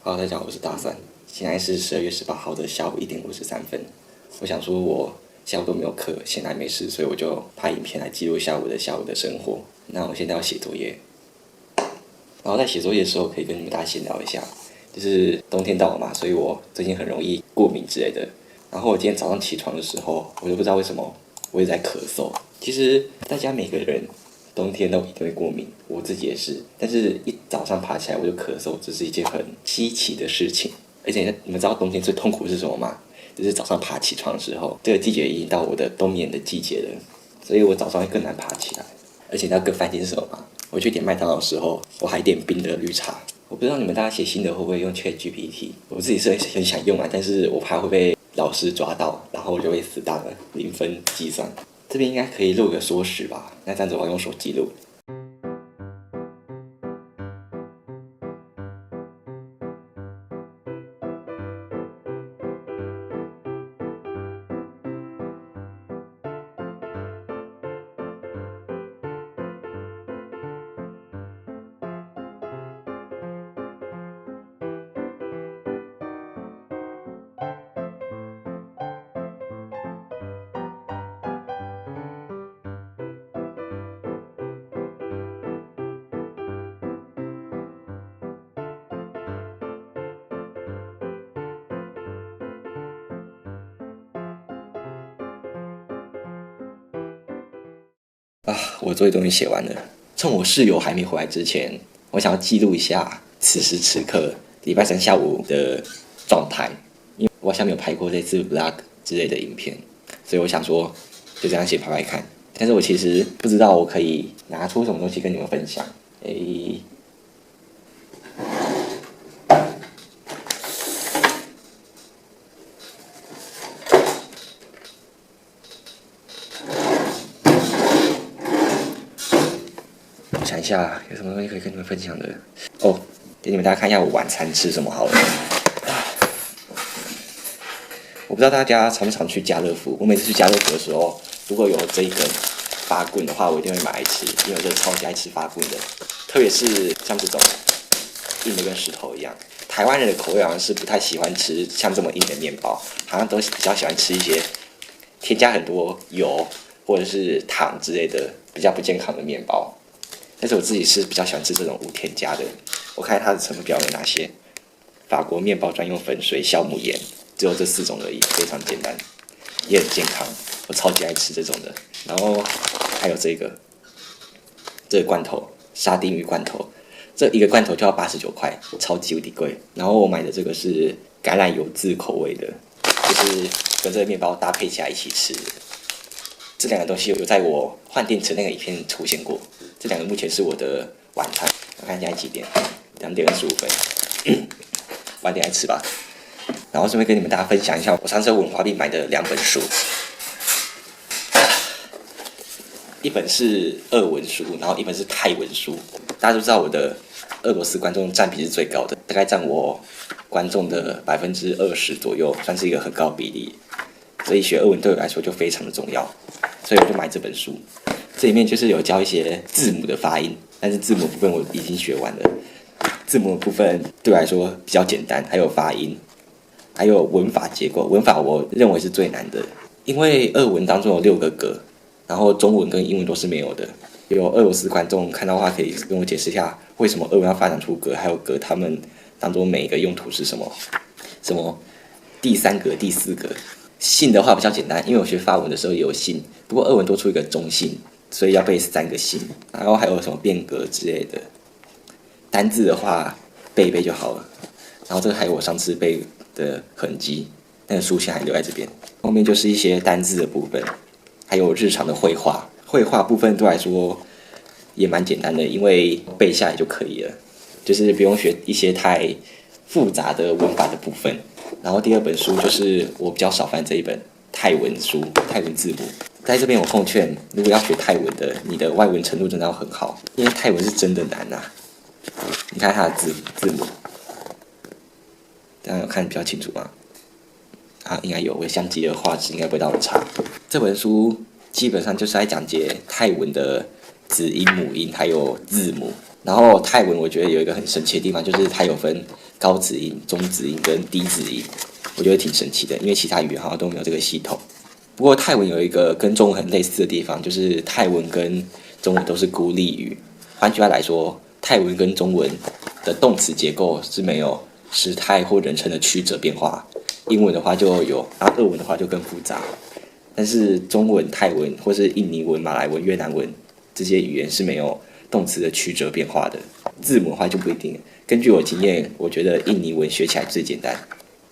Hello，大家好，我是大蒜。现在是12月18号的下午1点53分。我想说，我下午都没有课，闲来没事，所以我就拍影片来记录下午的生活。那我现在要写作业，然后在写作业的时候可以跟你们大家闲聊一下。就是冬天到了嘛，所以我最近很容易过敏之类的。然后我今天早上起床的时候，我就不知道为什么我一直在咳嗽。其实大家每个人冬天都一定会过敏，我自己也是。但是一早上爬起来我就咳嗽，这是一件很稀奇的事情。而且你们知道冬天最痛苦是什么吗？就是早上起床的时候，这个季节已经到我的冬眠的季节了，所以我早上会更难爬起来。而且你知道更烦心是什么吗？我去点麦当劳的时候，我还点冰的绿茶。我不知道你们大家写心得会不会用 ChatGPT， 我自己是很想用啊，但是我怕会被老师抓到，然后我就会死当了0分计算。这边应该可以录个缩时吧？那这样子我要用手机录。我作业终于写完了。趁我室友还没回来之前，我想要记录一下此时此刻礼拜3下午的状态，因为我好像没有拍过类似 vlog 之类的影片，所以我想说就这样写拍拍看。但是我其实不知道我可以拿出什么东西跟你们分享。想一下有什么东西可以跟你们分享的哦，给你们大家看一下我晚餐吃什么好了。我不知道大家常不常去家乐福，我每次去家乐福的时候，如果有这一根发棍的话，我一定会买来吃，因为我真的超级爱吃发棍的，特别是像这种硬的跟石头一样。台湾人的口味好像是不太喜欢吃像这么硬的面包，好像都比较喜欢吃一些添加很多油或者是糖之类的比较不健康的面包。但是我自己是比较喜欢吃这种无添加的。我看它的成分表有哪些：法国面包专用粉水、酵母盐，只有这4种而已，非常简单，也很健康。我超级爱吃这种的。然后还有这个罐头，沙丁鱼罐头，这一个罐头就要89块，超级无敌贵。然后我买的这个是橄榄油渍口味的，就是跟这个面包搭配起来一起吃。这2个东西有在我换电池那个影片出现过。这2个目前是我的晚餐。我看现在几点？2点25分。晚点来吃吧。然后顺便跟你们大家分享一下，我上次文化币买的2本书，一本是俄文书，然后一本是泰文书。大家都知道我的俄罗斯观众占比是最高的，大概占我观众的20%左右，算是一个很高的比例。所以学俄文对我来说就非常的重要，所以我就买这本书。这里面就是有教一些字母的发音，但是字母部分我已经学完了。字母的部分对我来说比较简单，还有发音，还有文法结构。文法我认为是最难的，因为俄文当中有6个格，然后中文跟英文都是没有的。有俄罗斯观众看到的话，可以跟我解释一下为什么俄文要发展出格，还有格它们当中每一个用途是什么？什么第3格、第4格？姓的话比较简单，因为我学法文的时候也有姓，不过俄文多出一个中姓，所以要背3个姓。然后还有什么变格之类的。单字的话背一背就好了。然后这个还有我上次背的痕迹，那个书现在还留在这边。后面就是一些单字的部分，还有日常的绘画。绘画部分对我来说也蛮简单的，因为背下来就可以了，就是不用学一些太复杂的文法的部分。然后第2本书就是我比较少翻这一本泰文书，泰文字母。在这边我奉劝，如果要学泰文的，你的外文程度真的要很好，因为泰文是真的难啊。你看它的字母，大家有看比较清楚吗？应该有，我相机的画质应该不会到很差。这本书基本上就是在讲解泰文的子音、母音还有字母。然后泰文我觉得有一个很神奇的地方，就是它有分高子音、中子音跟低子音，我觉得挺神奇的，因为其他语言好像都没有这个系统。不过泰文有一个跟中文很类似的地方，就是泰文跟中文都是孤立语。换句话来说，泰文跟中文的动词结构是没有时态或人称的曲折变化。英文的话就有，然后俄文的话就更复杂。但是中文、泰文或是印尼文、马来文、越南文这些语言是没有动词的曲折变化的。字母的话就不一定。根据我经验，我觉得印尼文学起来最简单，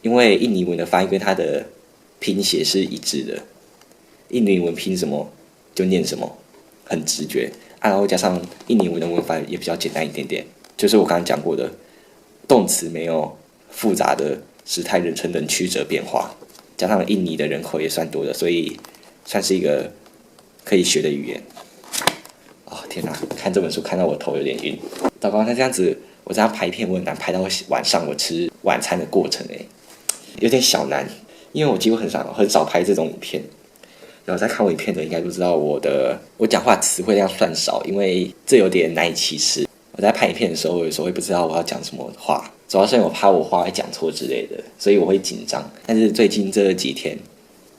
因为印尼文的发音跟它的拼写是一致的。印尼文拼什么就念什么，很直觉。然后加上印尼文的文法也比较简单一点点，就是我刚刚讲过的，动词没有复杂的时态人称等曲折变化，加上印尼的人口也算多的，所以算是一个可以学的语言。天哪，看这本书看到我头有点晕。糟糕，那这样子我这样拍片我很难拍到晚上我吃晚餐的过程有点小难，因为我几乎很少拍这种影片。然后在看我影片的应该都知道我讲话词汇量算少，因为这有点难以启齿。我在拍影片的时候，有时候会不知道我要讲什么话，主要是我怕我话会讲错之类的，所以我会紧张。但是最近这几天，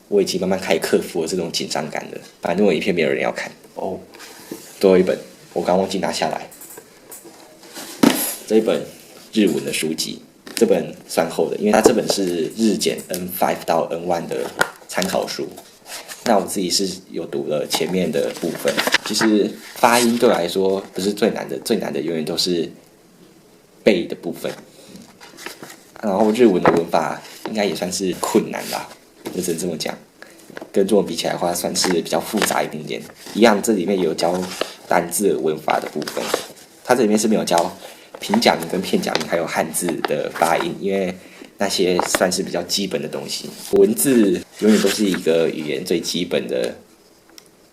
我已经慢慢开始克服了这种紧张感了。反正我影片没有人要看最后一本我刚忘记拿下来，这一本日文的书籍，这本算厚的，因为它这本是日检 N5 到 N1 的参考书。那我自己是有读了前面的部分，其实发音对我来说不是最难的，最难的永远都是背的部分。然后日文的文法应该也算是困难吧，我只能这么讲。跟中文比起来的话，算是比较复杂一点点。一样，这里面有教单字文法的部分，它这里面是没有教平假名跟片假名还有汉字的发音，因为那些算是比较基本的东西。文字永远都是一个语言最基本的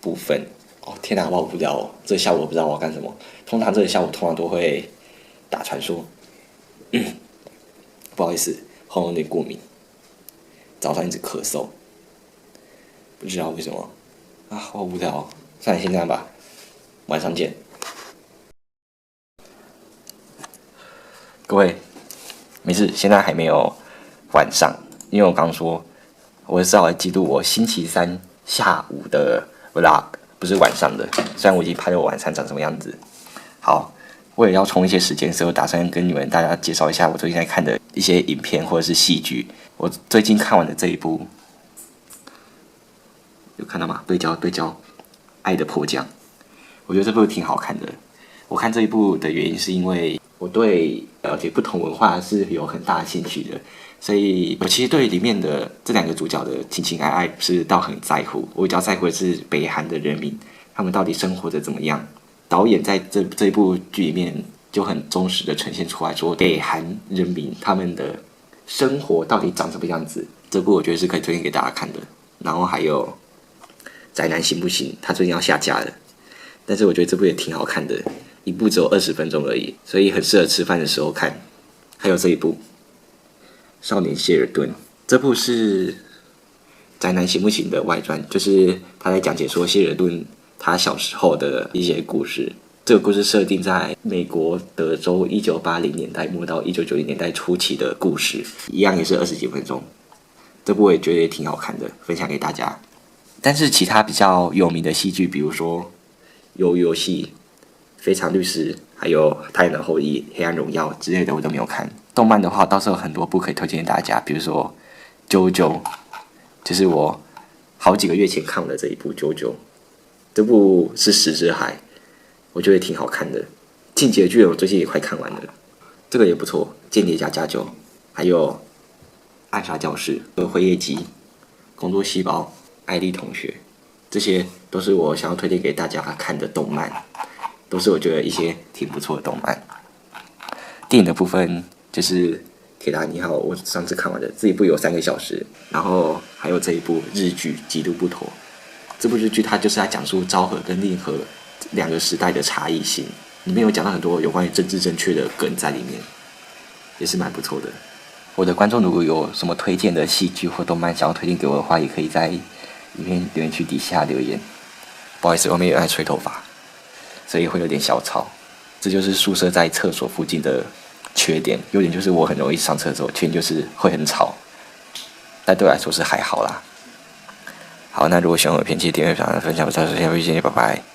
部分。天哪，好无聊哦！这下午我不知道我要干什么。通常这个下午都会打传说。不好意思，喉咙有点过敏，早上一直咳嗽，不知道为什么好无聊哦。算了，先这样吧，晚上见。各位，没事，现在还没有晚上，因为我刚说我是要来记录我星期三下午的 vlog， 不是晚上的。虽然我已经拍了我晚上长什么样子。好，我也要充一些时间，所以我打算跟你们大家介绍一下我最近在看的一些影片或者是戏剧。我最近看完的这一部，有看到吗？对焦，爱的迫降。我觉得这部挺好看的。我看这一部的原因是因为我对了解不同文化是有很大的兴趣的，所以我其实对里面的这两个主角的情情爱爱不是到很在乎，我比较在乎的是北韩的人民，他们到底生活的怎么样。导演在这一部剧里面就很忠实的呈现出来说，北韩人民他们的生活到底长什么样子。这部我觉得是可以推荐给大家看的。然后还有宅男行不行？他最近要下架了，但是我觉得这部也挺好看的，一部只有20分钟而已，所以很适合吃饭的时候看。还有这一部《少年谢尔顿》，这部是宅男行不行的外传，就是他在讲解说谢尔顿他小时候的一些故事。这个故事设定在美国德州1980年代末到1990年代初期的故事，一样也是20几分钟。这部我也觉得也挺好看的，分享给大家。但是其他比较有名的戏剧，比如说《鱿鱼游戏》、《非常律师》，还有《太阳的后裔》、《黑暗荣耀》之类的，我都没有看。动漫的话，倒是有很多部可以推荐给大家，比如说《JoJo》，就是我好几个月前看完的这一部《JoJo》。这部是石之海，我觉得挺好看的。进击的巨人我最近也快看完了，这个也不错。间谍家家酒，还有暗杀教室、辉夜姬、工作细胞、艾丽同学，这些都是我想要推荐给大家看的动漫，都是我觉得一些挺不错的动漫。电影的部分就是《铁达尼号》，我上次看完的，这一部有3个小时，然后还有这一部日剧《极度不妥》。这部日剧它就是在讲述昭和跟令和2个时代的差异性，里面有讲到很多有关于政治正确的梗在里面，也是蛮不错的。我的观众如果有什么推荐的戏剧或动漫想要推荐给我的话，也可以在影片留言区底下留言。不好意思，外面有人在吹头发，所以会有点小吵。这就是宿舍在厕所附近的缺点。优点就是我很容易上厕所，缺点就是会很吵。但对我来说是还好啦。好，那如果喜欢我的片，记得点阅、分享、分享，我下次见，拜拜。